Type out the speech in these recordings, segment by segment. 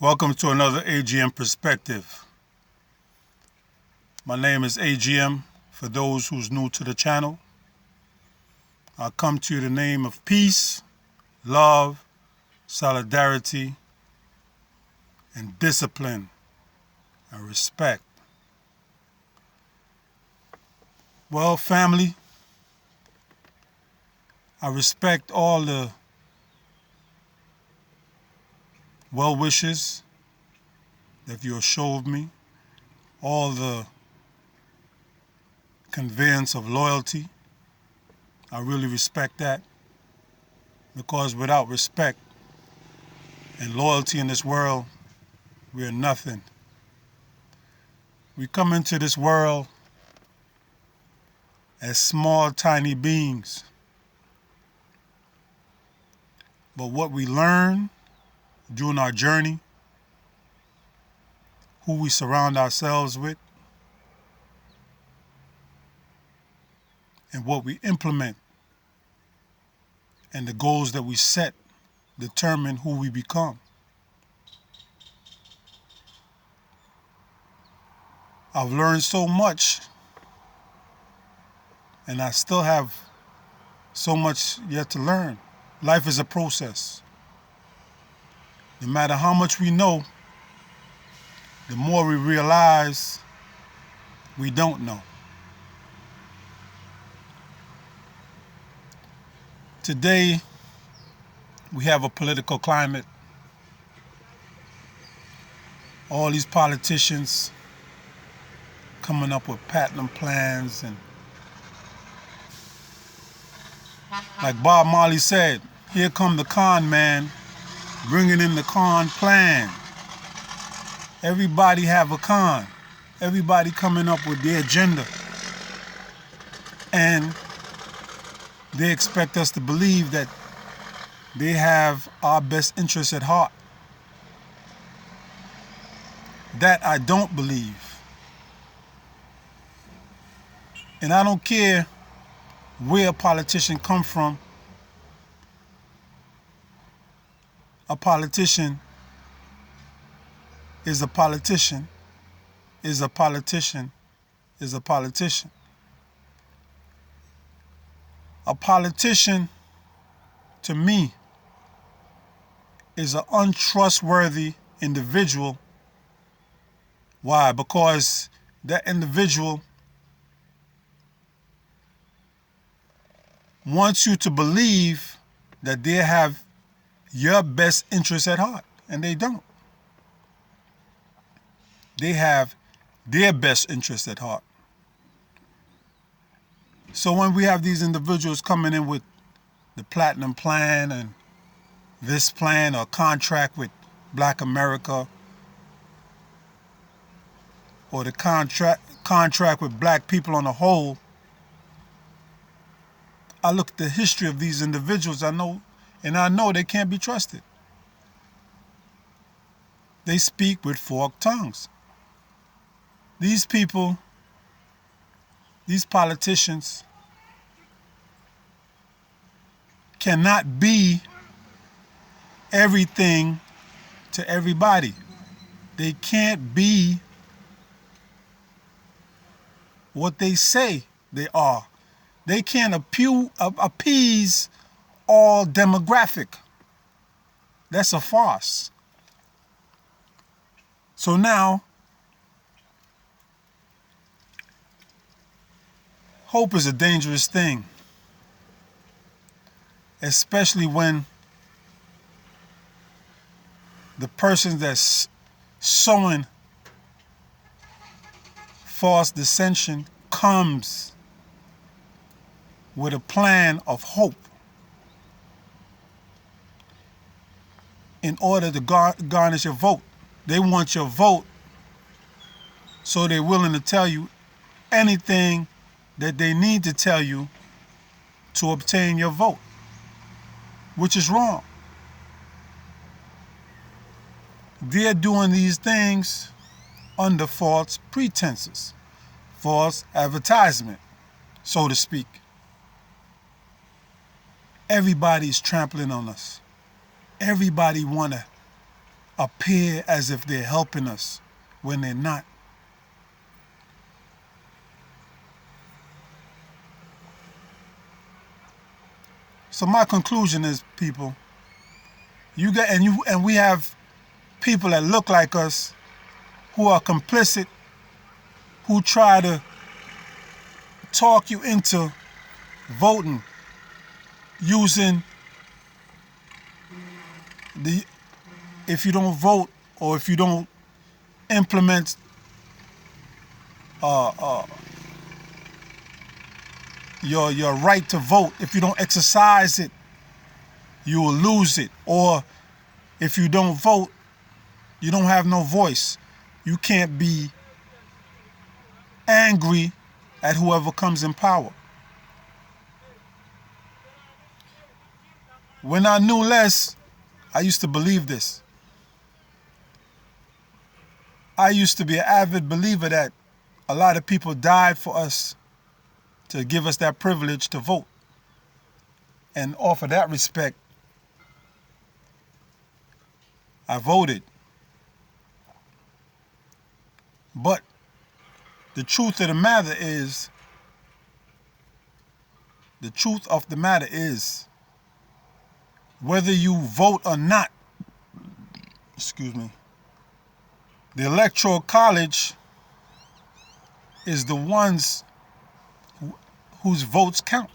Welcome to another A.G.M perspective. My name is A.G.M. For those who's new to the channel, I come to you in the name of peace, love, solidarity, and discipline and respect. Well, family, I respect all the well wishes that you showed me, all the conveyance of loyalty. I really respect that, because without respect and loyalty in this world, we are nothing. We come into this world as small, tiny beings. But what we learn during our journey, who we surround ourselves with, and what we implement, and the goals that we set determine who we become. I've learned so much, and I still have so much yet to learn. Life is a process. No matter how much we know, the more we realize we don't know. Today, we have a political climate. All these politicians coming up with platinum plans, and like Bob Marley said, here come the con man bringing in the con plan. Everybody have a con. Everybody coming up with their agenda. And they expect us to believe that they have our best interests at heart. That I don't believe. And I don't care where a politician come from. A politician is a politician, is a politician, is a politician. A politician, to me, is an untrustworthy individual. Why? Because that individual wants you to believe that they have your best interests at heart, and they don't. They have their best interests at heart. So when we have these individuals coming in with the platinum plan and this plan or contract with Black America, or the contract with black people on the whole, I look at the history of these individuals, I know they can't be trusted. They speak with forked tongues. These people, these politicians, cannot be everything to everybody. They can't be what they say they are. They can't appease all demographic. That's a farce. So now, hope is a dangerous thing, especially when the person that's sowing false dissension comes with a plan of hope in order to garnish your vote. They want your vote, so they're willing to tell you anything that they need to tell you to obtain your vote, which is wrong. They're doing these things under false pretenses, false advertisement, so to speak. Everybody's trampling on us. Everybody wanna appear as if they're helping us when they're not. So my conclusion is, people, and we have people that look like us who are complicit, who try to talk you into voting using the if you don't vote or if you don't implement your right to vote, if you don't exercise it, you will lose it. Or if you don't vote, you don't have no voice. You can't be angry at whoever comes in power. When I knew less, I used to believe this. I used to be an avid believer that a lot of people died for us to give us that privilege to vote. And off of that respect, I voted. But the truth of the matter is, whether you vote or not, excuse me, the electoral college is the ones whose votes count.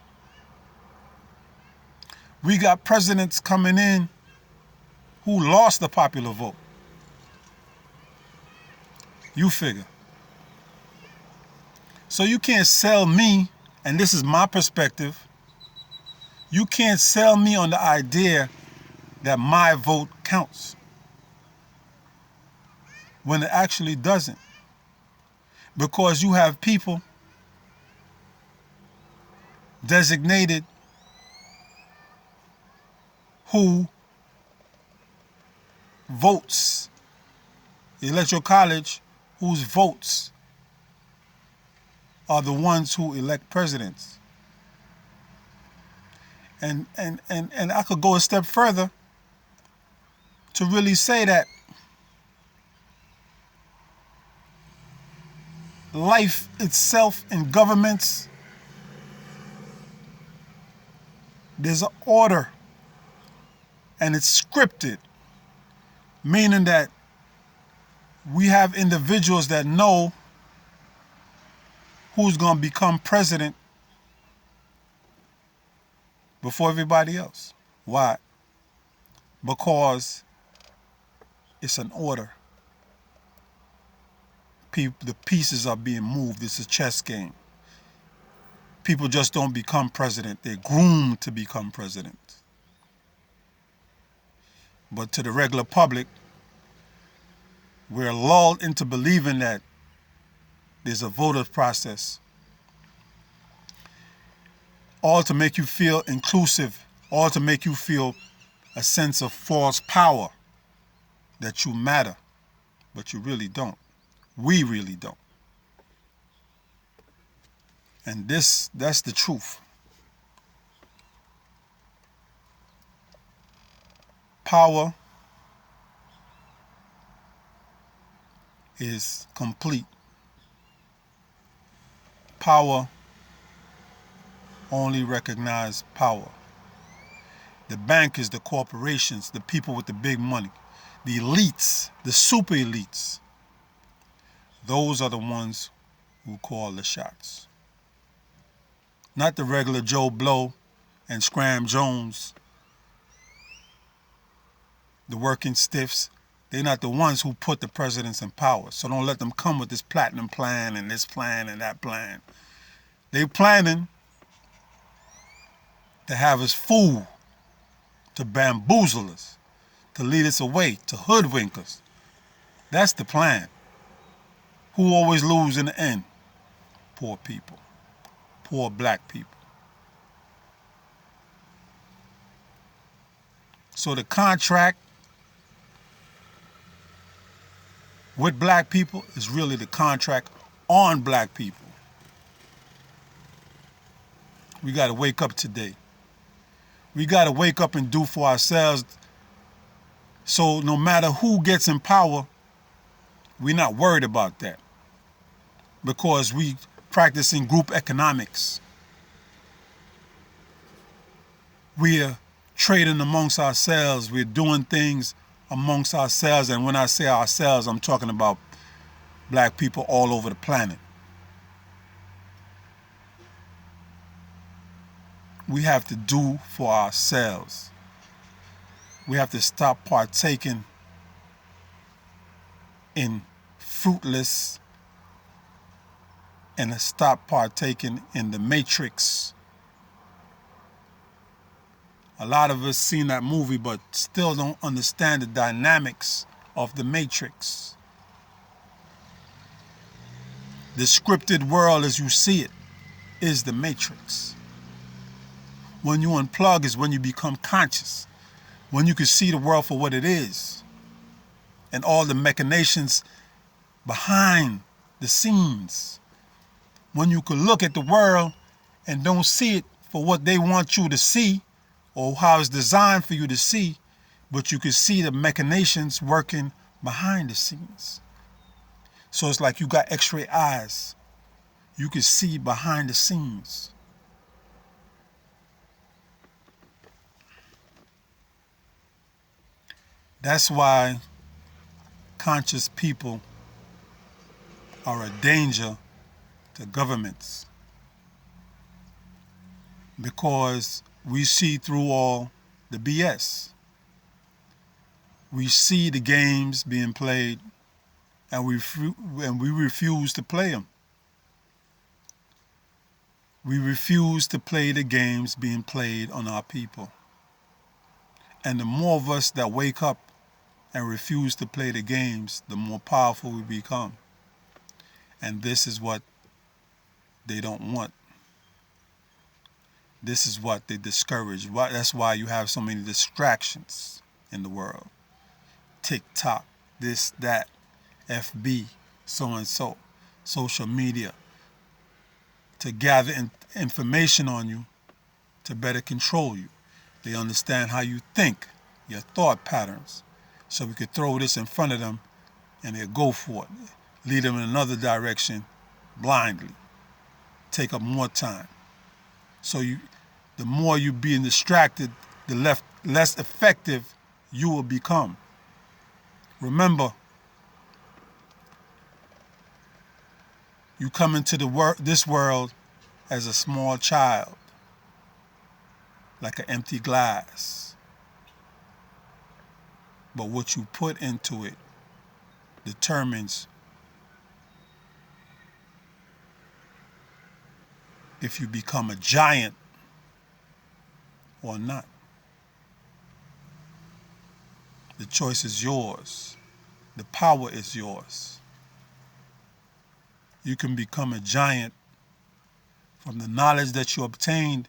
We got presidents coming in who lost the popular vote. You figure. So you can't sell me, and this is my perspective, you can't sell me on the idea that my vote counts when it actually doesn't. Because you have people designated who votes, the electoral college whose votes are the ones who elect presidents. And I could go a step further to really say that life itself in governments, there's an order and it's scripted, meaning that we have individuals that know who's going to become president before everybody else. Why? Because it's an order. The pieces are being moved. It's a chess game. People just don't become president. They're groomed to become president. But to the regular public, we're lulled into believing that there's a voter process, all to make you feel inclusive, all to make you feel a sense of false power, that you matter, but you really don't. We really don't. And that's the truth. Power is complete. Power only recognizes power. The bankers, the corporations, the people with the big money, the elites, the super elites, those are the ones who call the shots. Not the regular Joe Blow and Scram Jones, the working stiffs. They're not the ones who put the presidents in power. So don't let them come with this platinum plan and this plan and that plan. They're planning to have us fooled, to bamboozle us, to lead us away, to hoodwink us. That's the plan. Who always lose in the end? Poor people. Poor black people. So the contract with black people is really the contract on black people. We got to wake up today. We got to wake up and do for ourselves So no matter who gets in power, we're not worried about that because we practicing group economics. We're trading amongst ourselves. We're doing things amongst ourselves. And when I say ourselves, I'm talking about black people all over the planet. We have to do for ourselves. We have to stop partaking in fruitless and stop partaking in the matrix. A lot of us seen that movie but still don't understand the dynamics of the matrix. The scripted world as you see it is the matrix. When you unplug is when you become conscious, when you can see the world for what it is and all the machinations behind the scenes. When you can look at the world and don't see it for what they want you to see or how it's designed for you to see, but you can see the machinations working behind the scenes. So it's like you got x-ray eyes. You can see behind the scenes. That's why conscious people are a danger to governments, because we see through all the BS. We see the games being played and we refuse to play them. We refuse to play the games being played on our people. And the more of us that wake up and refuse to play the games, the more powerful we become. And this is what they don't want. This is what they discourage. That's why you have so many distractions in the world. TikTok, this, that, FB, so and so, social media, to gather information on you to better control you. They understand how you think, your thought patterns. So we could throw this in front of them and they'll go for it. Lead them in another direction blindly. Take up more time. So the more you being distracted, the less effective you will become. Remember, you come into this world as a small child, like an empty glass. But what you put into it determines if you become a giant or not. The choice is yours. The power is yours. You can become a giant from the knowledge that you obtained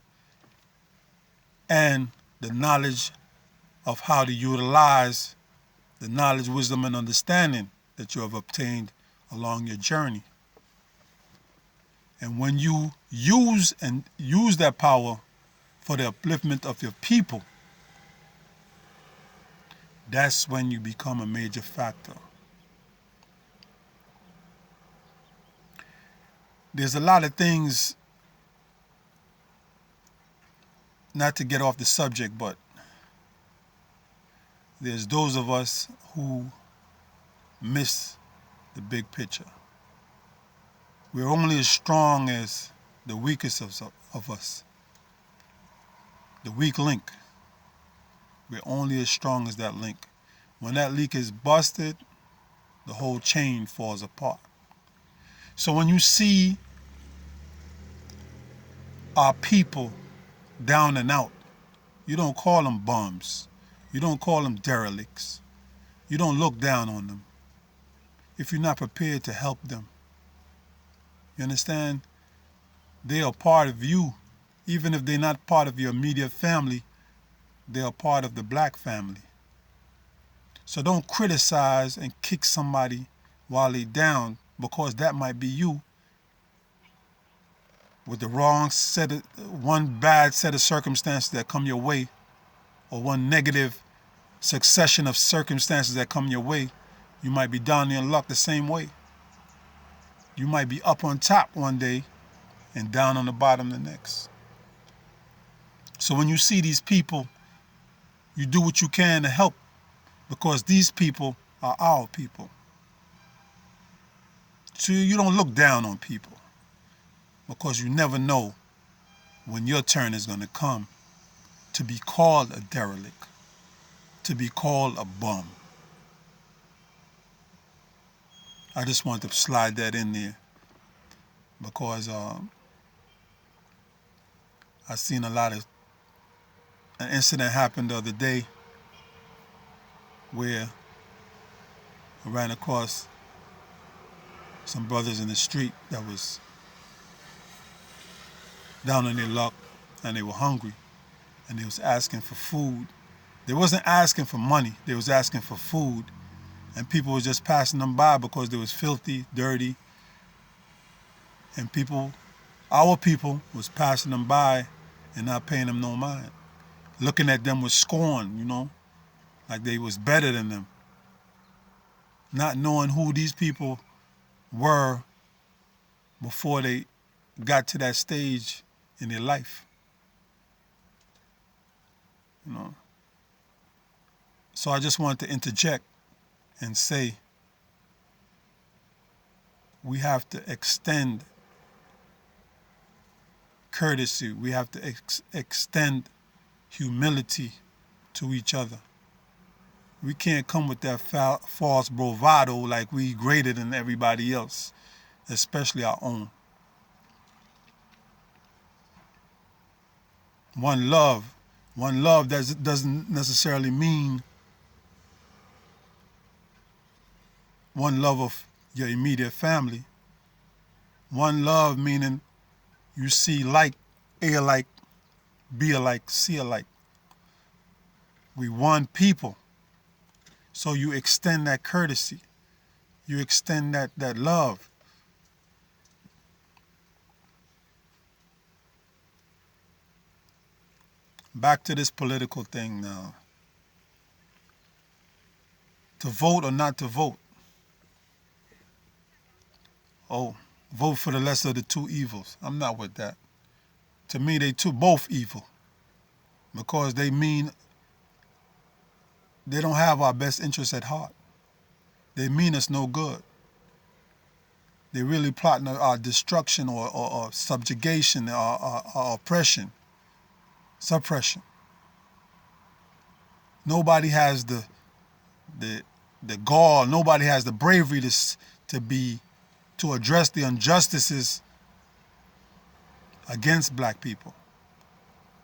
and the knowledge of how to utilize the knowledge, wisdom, and understanding that you have obtained along your journey. And when you use that power for the upliftment of your people, that's when you become a major factor. There's a lot of things, not to get off the subject, but there's those of us who miss the big picture. We're only as strong as the weakest of us. The weak link. We're only as strong as that link. When that link is busted, the whole chain falls apart. So when you see our people down and out, you don't call them bums. You don't call them derelicts. You don't look down on them if you're not prepared to help them. You understand? They are part of you. Even if they're not part of your immediate family, they are part of the black family. So don't criticize and kick somebody while they're down, because that might be you with the wrong one bad set of circumstances that come your way, or one negative succession of circumstances that come your way, you might be down in luck the same way. You might be up on top one day and down on the bottom the next. So when you see these people, you do what you can to help, because these people are our people. So you don't look down on people, because you never know when your turn is going to come to be called a derelict, to be called a bum. I just wanted to slide that in there because I seen a lot of, an incident happened the other day where I ran across some brothers in the street that was down on their luck and they were hungry and they was asking for food. They wasn't asking for money, they was asking for food, and people was just passing them by because they was filthy, dirty, and people, our people, was passing them by and not paying them no mind, looking at them with scorn, like they was better than them, not knowing who these people were before they got to that stage in their life. So I just wanted to interject and say we have to extend courtesy. We have to extend humility to each other. We can't come with that false bravado like we greater than everybody else, especially our own. One love doesn't necessarily mean one love of your immediate family. One love meaning you see like, A alike, B alike, C alike. We one people. So you extend that courtesy. You extend that love. Back to this political thing now. To vote or not to vote. Oh, vote for the lesser of the two evils. I'm not with that. To me, they both evil. Because they don't have our best interests at heart. They mean us no good. They really plotting our destruction or subjugation or oppression, suppression. Nobody has the gall, nobody has the bravery to address the injustices against black people.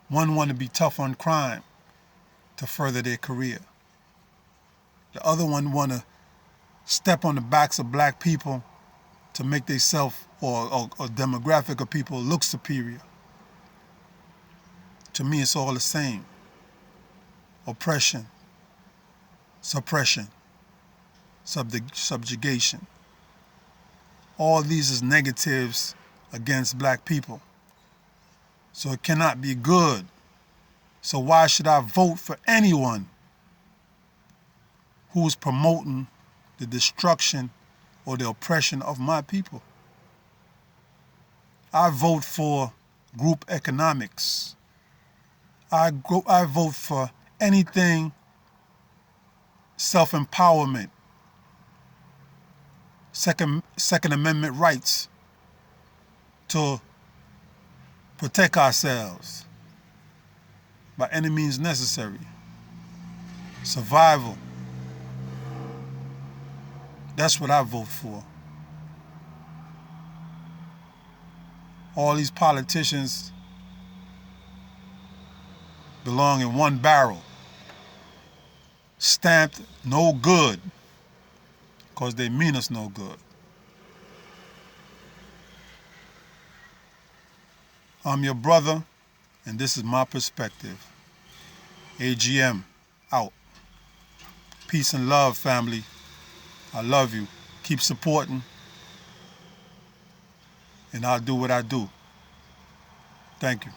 One want to be tough on crime to further their career. The other one want to step on the backs of black people to make themselves or demographic of people look superior. To me, it's all the same. Oppression, suppression, subjugation. All these is negatives against black people. So it cannot be good. So why should I vote for anyone who's promoting the destruction or the oppression of my people? I vote for group economics. I vote for anything self-empowerment, Second Amendment rights to protect ourselves by any means necessary. Survival. That's what I vote for. All these politicians belong in one barrel, stamped no good, because they mean us no good. I'm your brother, and this is my perspective. A.G.M. out. Peace and love, family. I love you. Keep supporting, and I'll do what I do. Thank you.